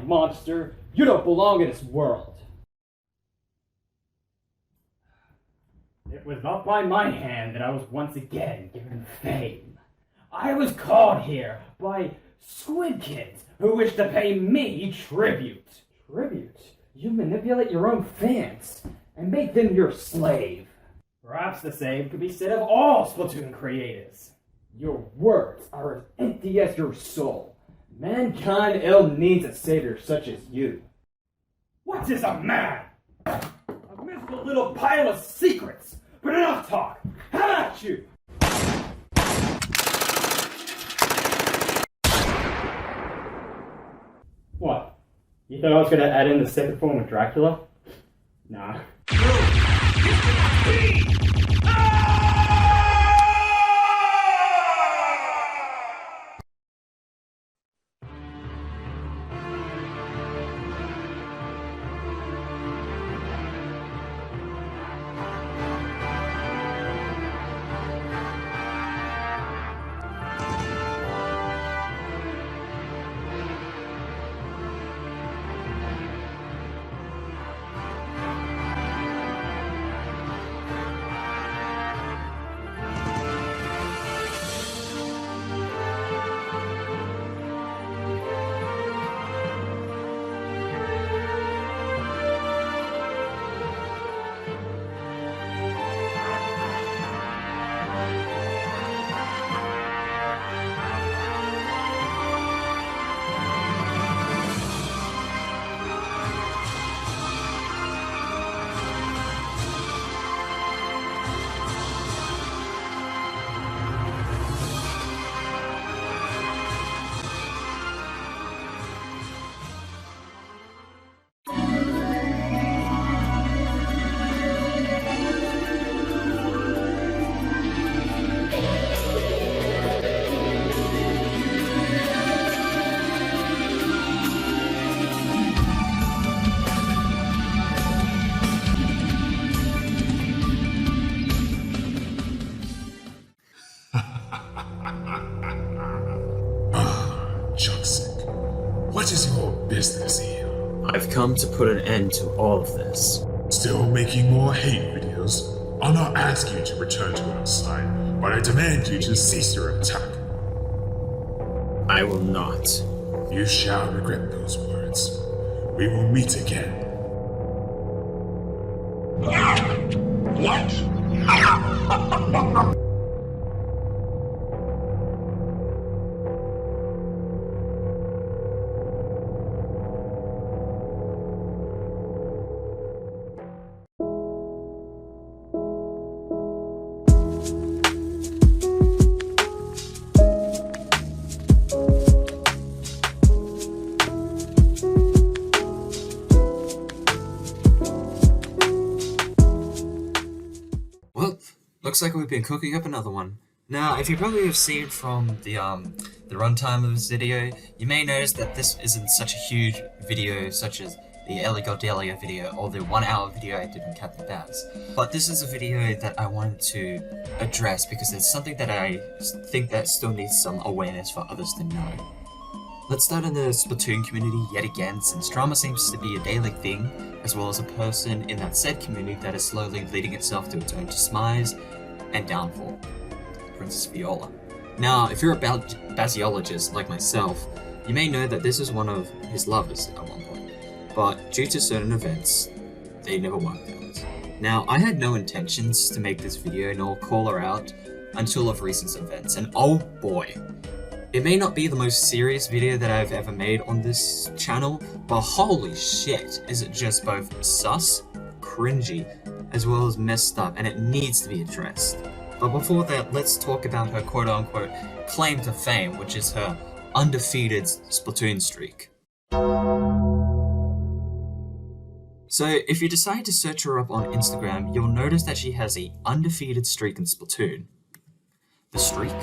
monster! You don't belong in this world! It was not by my hand that I was once again given fame. I was called here by squid kids who wish to pay me tribute. Tribute? You manipulate your own fans and make them your slave. Perhaps the same could be said of all Splatoon creators. Your words are as empty as your soul. Mankind ill needs a savior such as you. What is a man? A miserable little pile of secrets. But enough talk. How about you? What? You thought I was gonna add in the second form of Dracula? Nah. What is your business here? I've come to put an end to all of this. Still making more hate videos? I'll not ask you to return to our side, but I demand you to cease your attack. I will not. You shall regret those words. We will meet again. What? Well, looks like we've been cooking up another one. Now, if you probably have seen from the runtime of this video, you may notice that this isn't such a huge video such as the Ellie Cordelia video or the 1 hour video I did in Captain Baz. But this is a video that I wanted to address because it's something that I think that still needs some awareness for others to know. Let's start in the Splatoon community yet again, since drama seems to be a daily thing, as well as a person in that said community that is slowly leading itself to its own demise and downfall. Princess Viola. Now, if you're a Baziologist like myself, you may know that this is one of his lovers at one point, but due to certain events, they never worked out. Now, I had no intentions to make this video nor call her out until of recent events, and oh boy, it may not be the most serious video that I've ever made on this channel, but holy shit, is it just both sus, cringy, as well as messed up, and it needs to be addressed. But before that, let's talk about her quote-unquote claim to fame, which is her undefeated Splatoon streak. So if you decide to search her up on Instagram, you'll notice that she has an undefeated streak in Splatoon. The streak?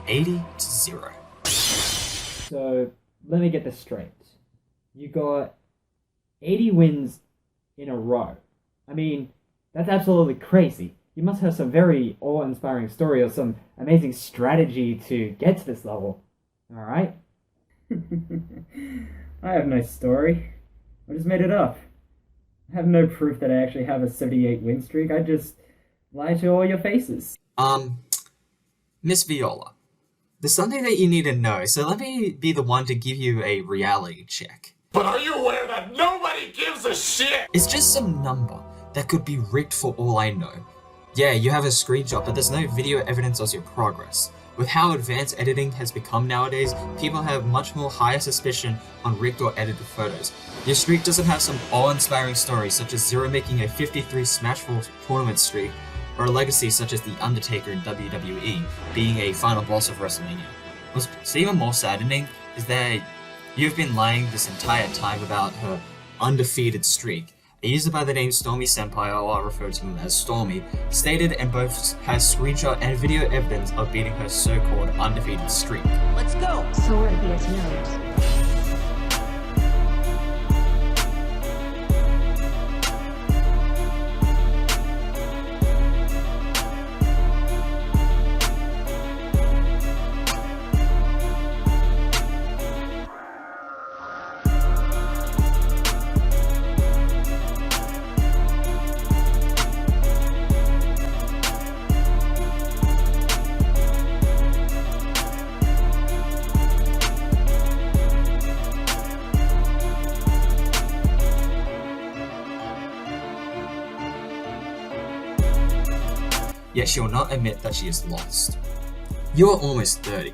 80-0. So, let me get this straight. You got 80 wins in a row. I mean, that's absolutely crazy. You must have some very awe-inspiring story or some amazing strategy to get to this level. Alright? I have no story. I just made it up. I have no proof that I actually have a 78 win streak. I just lie to all your faces. Miss Viola, there's something that you need to know, so let me be the one to give you a reality check. But are you aware that nobody gives a shit? It's just some number that could be rigged for all I know. Yeah, you have a screenshot, but there's no video evidence of your progress. With how advanced editing has become nowadays, people have much more higher suspicion on rigged or edited photos. Your streak doesn't have some awe-inspiring stories such as Zero making a 53 Smash Bros. Tournament streak, or a legacy such as The Undertaker in WWE being a final boss of WrestleMania. What's even more saddening is that you've been lying this entire time about her undefeated streak. A user by the name Stormy Senpai, or I'll refer to him as Stormy, stated and both has screenshot and video evidence of beating her so-called undefeated streak. Let's go! Soviet knows. Yet she will not admit that she has lost. You are almost 30,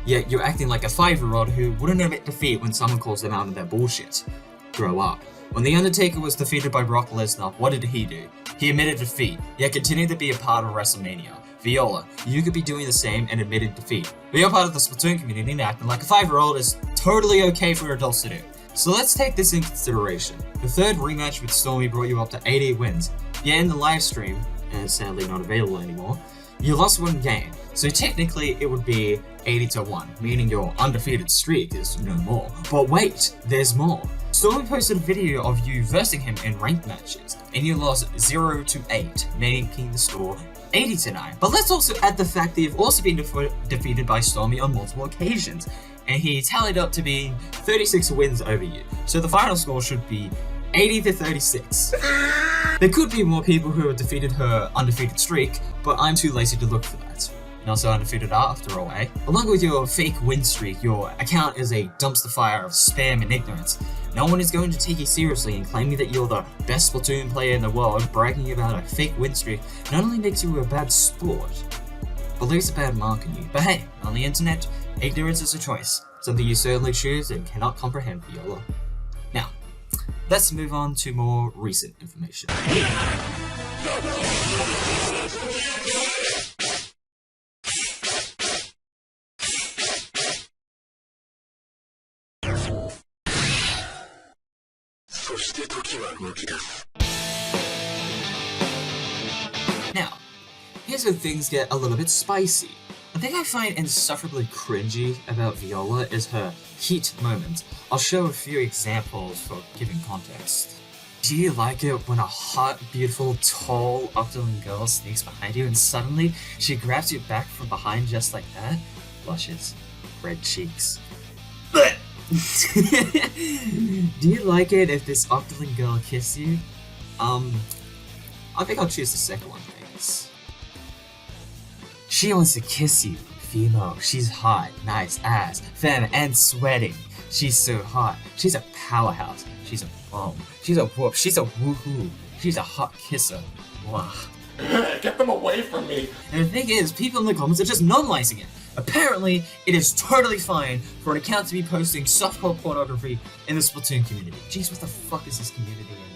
yet you're acting like a 5-year-old who wouldn't admit defeat when someone calls them out on their bullshit. Grow up. When The Undertaker was defeated by Brock Lesnar, what did he do? He admitted defeat, yet continued to be a part of WrestleMania. Viola, you could be doing the same and admitted defeat. But you're part of the Splatoon community and acting like a 5-year-old is totally okay for adults to do. So let's take this in consideration. The third rematch with Stormy brought you up to 80 wins, yet in the live stream, and it's sadly not available anymore, you lost one game, so technically it would be 80-1, meaning your undefeated streak is no more. But wait, there's more. Stormy posted a video of you versing him in ranked matches, and you lost 0-8, making the score 80-9. But let's also add the fact that you've also been defeated by Stormy on multiple occasions, and he tallied up to being 36 wins over you, so the final score should be 80-36. There could be more people who have defeated her undefeated streak, but I'm too lazy to look for that. Not so undefeated after all, eh? Along with your fake win streak, your account is a dumpster fire of spam and ignorance. No one is going to take you seriously, and claiming that you're the best Splatoon player in the world, bragging about a fake win streak, not only makes you a bad sport, but leaves a bad mark on you. But hey, on the internet, ignorance is a choice, something you certainly choose and cannot comprehend, Viola. Now, let's move on to more recent information. Now, here's where things get a little bit spicy. The thing I find insufferably cringy about Viola is her heat moments. I'll show a few examples for giving context. Do you like it when a hot, beautiful, tall, Octolan girl sneaks behind you and suddenly she grabs you back from behind just like that? Blushes, red cheeks. Do you like it if this Octolan girl kisses you? I think I'll choose the second one, thanks. She wants to kiss you. Female, she's hot, nice ass, femme, and sweating. She's so hot. She's a powerhouse. She's a bomb. She's a whoop. She's a woohoo. She's a hot kisser. Mwah. Get them away from me! And the thing is, people in the comments are just normalizing it. Apparently, it is totally fine for an account to be posting softcore pornography in the Splatoon community. Jeez, what the fuck is this community anymore?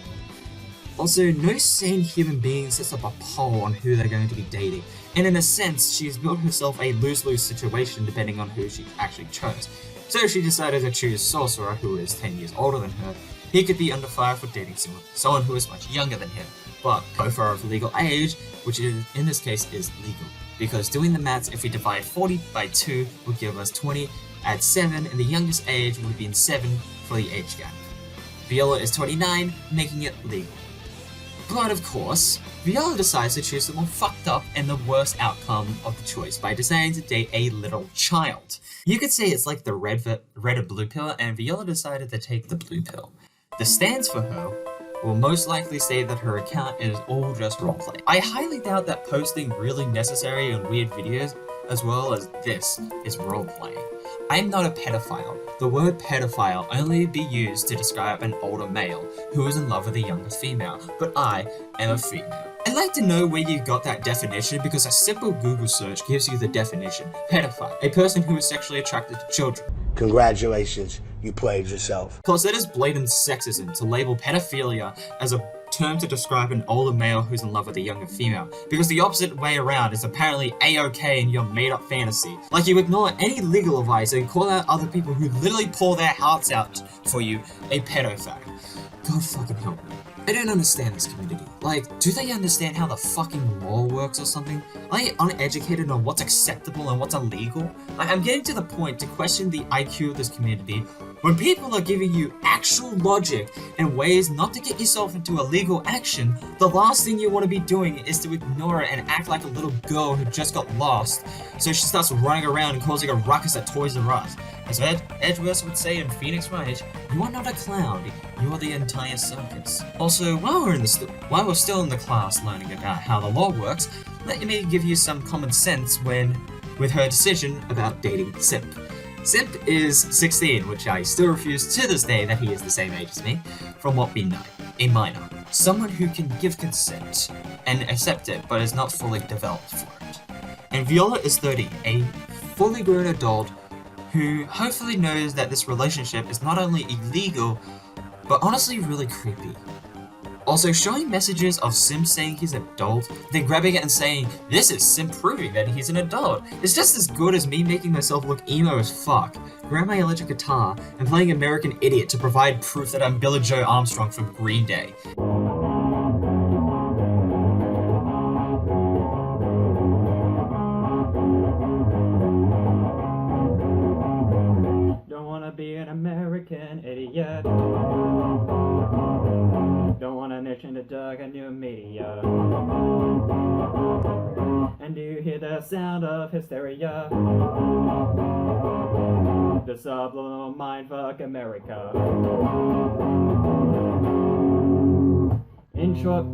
Also, no sane human being sets up a poll on who they're going to be dating. And in a sense, she's built herself a lose-lose situation depending on who she actually chose. So she decided to choose Sorcerer, who is 10 years older than her. He could be under fire for dating someone who is much younger than him, but both are of legal age, which in this case is legal. Because doing the maths, if we divide 40 by 2 would give us 20, add 7, and the youngest age would have been 7 for the age gap. Viola is 29, making it legal. But of course, Viola decides to choose the more fucked up and the worst outcome of the choice by deciding to date a little child. You could say it's like the red or blue pill, and Viola decided to take the blue pill. The stance for her will most likely say that her account is all just roleplay. I highly doubt that posting really necessary and weird videos as well as this is roleplay. I am not a pedophile. The word pedophile only be used to describe an older male who is in love with a younger female, but I am a female. I'd like to know where you got that definition because a simple Google search gives you the definition. Pedophile, a person who is sexually attracted to children. Congratulations, you played yourself. Plus, it is blatant sexism to label pedophilia as a term to describe an older male who's in love with a younger female, because the opposite way around is apparently a-okay in your made-up fantasy. Like you ignore any legal advice and call out other people who literally pour their hearts out for you a pedophile. God fucking help me. I don't understand this community. Like, do they understand how the fucking law works or something? Are they uneducated on what's acceptable and what's illegal? Like, I'm getting to the point to question the IQ of this community when people are giving you actual logic and ways not to get yourself into illegal action. The last thing you want to be doing is to ignore it and act like a little girl who just got lost, so she starts running around and causing a ruckus at Toys R Us. As Edgeworth would say in Phoenix Wright, you are not a clown, you are the entire circus. Also, while we're still in the class learning about how the law works, let me give you some common sense with her decision about dating Simp. Simp is 16, which I still refuse to this day that he is the same age as me, from what we know. A minor. Someone who can give consent and accept it, but is not fully developed for it. And Viola is 30, a fully grown adult who hopefully knows that this relationship is not only illegal, but honestly really creepy. Also, showing messages of Sim saying he's an adult, then grabbing it and saying, this is Sim proving that he's an adult, is just as good as me making myself look emo as fuck, grab my electric guitar, and playing American Idiot to provide proof that I'm Billie Joe Armstrong from Green Day. Don't wanna be an American idiot. Don't wanna niche into Doug and new media. And do you hear the sound of hysteria? The subliminal mindfuck America. In short,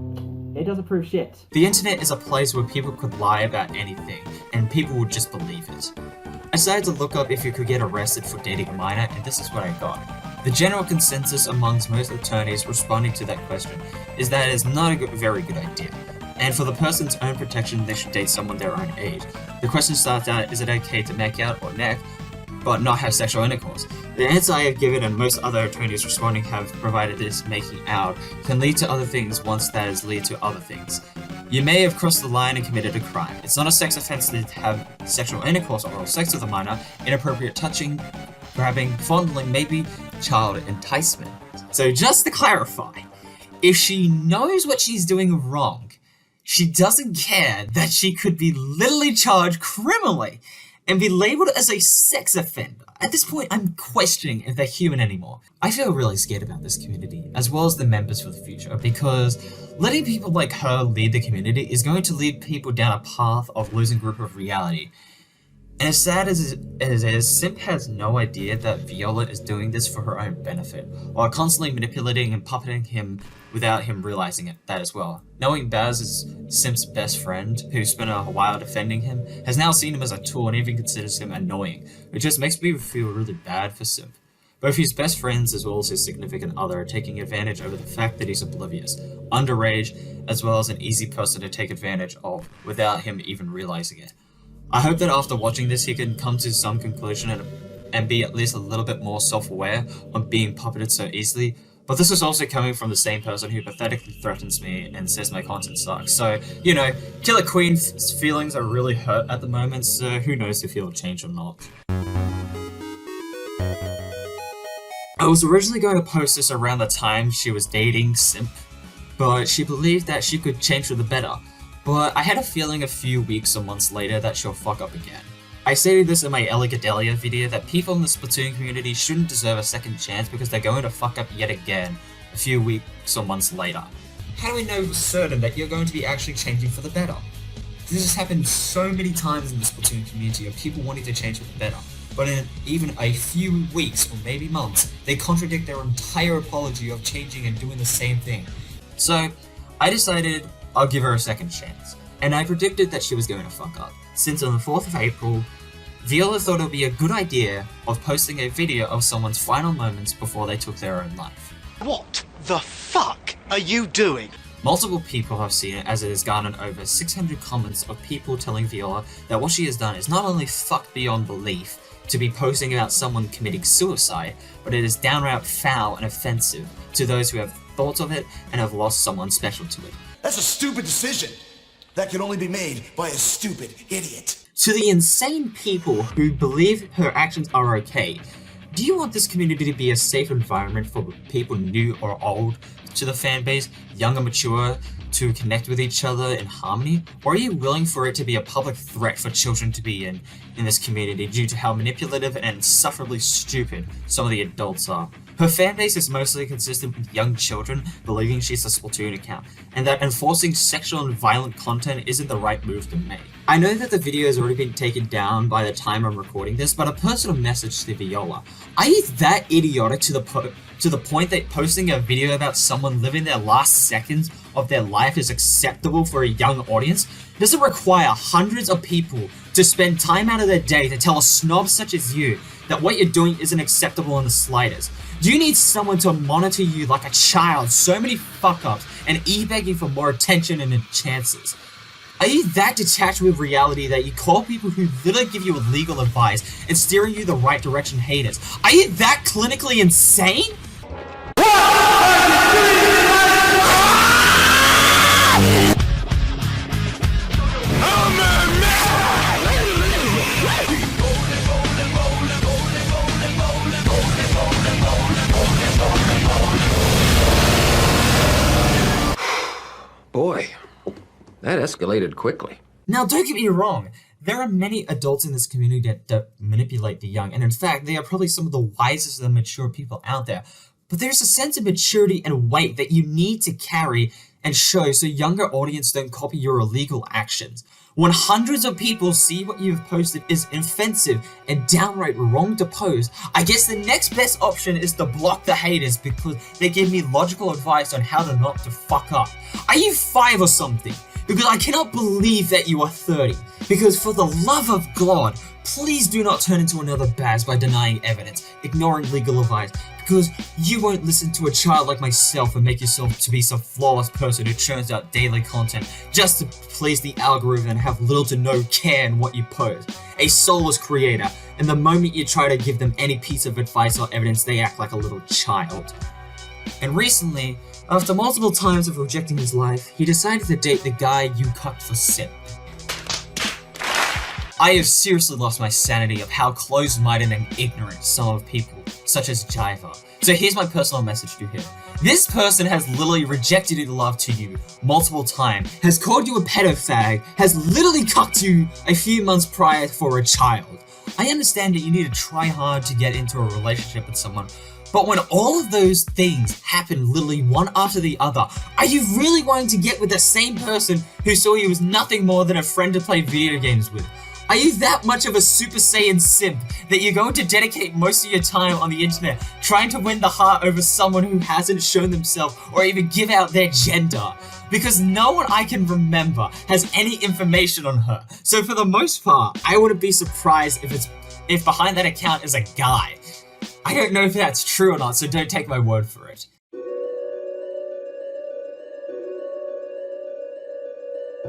it doesn't prove shit. The internet is a place where people could lie about anything, and people would just believe it. I decided to look up if you could get arrested for dating a minor, and this is what I got. The general consensus amongst most attorneys responding to that question is that it is not a very good idea, and for the person's own protection they should date someone their own age. The question starts out, is it okay to neck out or neck, but not have sexual intercourse? The answer I have given and most other attorneys responding have provided this making out can lead to other things once that is lead to other things. You may have crossed the line and committed a crime. It's not a sex offense to have sexual intercourse or oral sex with a minor, inappropriate touching, grabbing, fondling, maybe child enticement. So just to clarify, if she knows what she's doing wrong, she doesn't care that she could be literally charged criminally and be labeled as a sex offender. At this point, I'm questioning if they're human anymore. I feel really scared about this community, as well as the members for the future, because letting people like her lead the community is going to lead people down a path of losing grip of reality. And as sad as it is, Simp has no idea that Viola is doing this for her own benefit, while constantly manipulating and puppeting him without him realizing that as well. Knowing Baz is Simp's best friend, who spent a while defending him, has now seen him as a tool and even considers him annoying, which just makes me feel really bad for Simp. Both his best friends as well as his significant other are taking advantage over the fact that he's oblivious, underage, as well as an easy person to take advantage of without him even realizing it. I hope that after watching this he can come to some conclusion and be at least a little bit more self-aware on being puppeted so easily, but this is also coming from the same person who pathetically threatens me and says my content sucks. So, you know, Killer Queen's feelings are really hurt at the moment, so who knows if he'll change or not. I was originally going to post this around the time she was dating Simp, but she believed that she could change for the better. But I had a feeling a few weeks or months later that she'll fuck up again. I stated this in my Eligadelia video that people in the Splatoon community shouldn't deserve a second chance because they're going to fuck up yet again a few weeks or months later. How do we know for certain that you're going to be actually changing for the better? This has happened so many times in the Splatoon community of people wanting to change for the better, but in even a few weeks or maybe months, they contradict their entire apology of changing and doing the same thing. So, I decided I'll give her a second chance, and I predicted that she was going to fuck up, since on the 4th of April, Viola thought it would be a good idea of posting a video of someone's final moments before they took their own life. What the fuck are you doing? Multiple people have seen it, as it has garnered over 600 comments of people telling Viola that what she has done is not only fucked beyond belief to be posting about someone committing suicide, but it is downright foul and offensive to those who have thought of it and have lost someone special to it. That's a stupid decision that can only be made by a stupid idiot. To the insane people who believe her actions are okay, do you want this community to be a safe environment for people new or old to the fan base, young or mature, to connect with each other in harmony? Or are you willing for it to be a public threat for children to be in this community due to how manipulative and insufferably stupid some of the adults are? Her fanbase is mostly consistent with young children believing she's a Splatoon account, and that enforcing sexual and violent content isn't the right move to make. I know that the video has already been taken down by the time I'm recording this, but a personal message to Viola. Are you that idiotic to the point that posting a video about someone living their last seconds of their life is acceptable for a young audience? Does it require hundreds of people to spend time out of their day to tell a snob such as you that what you're doing isn't acceptable in the slightest? Do you need someone to monitor you like a child, so many fuck-ups, and e-begging for more attention and chances? Are you that detached with reality that you call people who literally give you legal advice and steering you the right direction haters? Are you that clinically insane? Boy, that escalated quickly. Now, don't get me wrong. There are many adults in this community that manipulate the young, and in fact, they are probably some of the wisest and mature people out there. But there's a sense of maturity and weight that you need to carry and show so younger audience don't copy your illegal actions. When hundreds of people see what you've posted is offensive and downright wrong to post, I guess the next best option is to block the haters because they give me logical advice on how to not to fuck up. Are you 5 or something? Because I cannot believe that you are 30. Because for the love of God, please do not turn into another Baz by denying evidence, ignoring legal advice, because you won't listen to a child like myself and make yourself to be some flawless person who churns out daily content just to please the algorithm and have little to no care in what you post. A soulless creator, and the moment you try to give them any piece of advice or evidence, they act like a little child. And recently, after multiple times of rejecting his life, he decided to date the guy you cucked for simp. I have seriously lost my sanity of how close-minded and ignorant some of people, such as Jiva. So here's my personal message to him. This person has literally rejected his love to you multiple times, has called you a pedofag, has literally cucked you a few months prior for a child. I understand that you need to try hard to get into a relationship with someone, but when all of those things happen literally one after the other, are you really wanting to get with the same person who saw you as nothing more than a friend to play video games with? Are you that much of a Super Saiyan simp that you're going to dedicate most of your time on the internet trying to win the heart over someone who hasn't shown themselves or even give out their gender? Because no one I can remember has any information on her. So for the most part, I wouldn't be surprised if behind that account is a guy. I don't know if that's true or not, so don't take my word for it.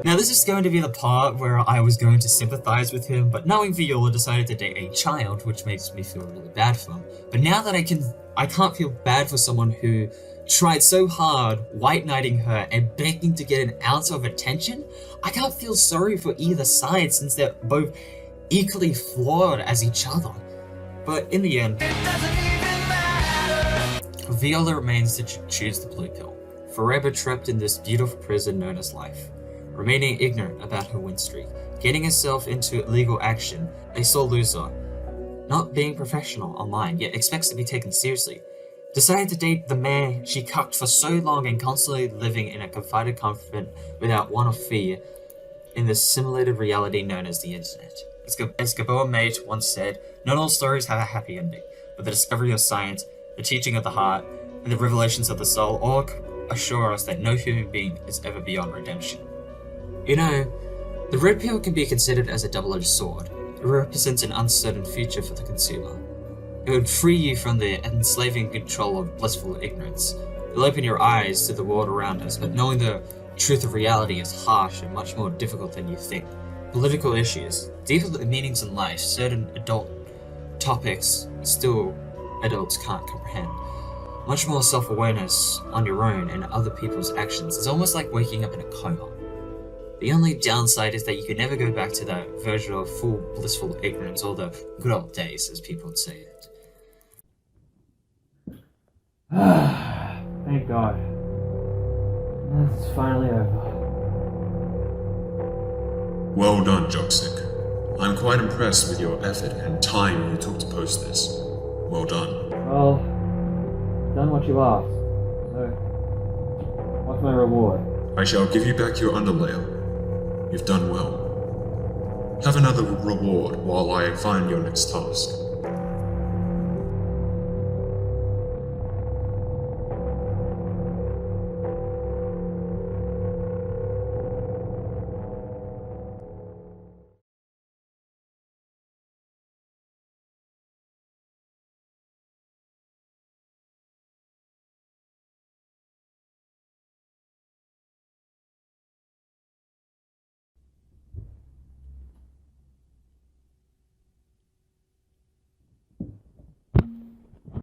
Now this is going to be the part where I was going to sympathize with him, but knowing Viola decided to date a child, which makes me feel really bad for him. But now that I can't feel bad for someone who tried so hard white knighting her and begging to get an ounce of attention, I can't feel sorry for either side since they're both equally flawed as each other. But in the end, Viola remains to choose the blue pill, forever trapped in this beautiful prison known as life. Remaining ignorant about her win streak, getting herself into legal action, a sore loser, not being professional online, yet expects to be taken seriously, decided to date the man she cucked for so long and constantly living in a confided comfort without want or fear in the simulated reality known as the internet. As Gabor Mate once said, not all stories have a happy ending, but the discovery of science, the teaching of the heart, and the revelations of the soul all assure us that no human being is ever beyond redemption. You know, the red pill can be considered as a double-edged sword. It represents an uncertain future for the consumer. It would free you from the enslaving control of blissful ignorance. It'll open your eyes to the world around us, but knowing the truth of reality is harsh and much more difficult than you think. Political issues, deeper meanings in life, certain adult topics still adults can't comprehend. Much more self-awareness on your own and other people's actions. It's almost like waking up in a coma. The only downside is that you can never go back to that version of full blissful ignorance or the good old days, as people would say it. Thank God. It's finally over. Well done, Joksic. I'm quite impressed with your effort and time you took to post this. Well done. Well, done what you asked. So, what's my reward? I shall give you back your underlayer. You've done well. Have another reward while I find your next task.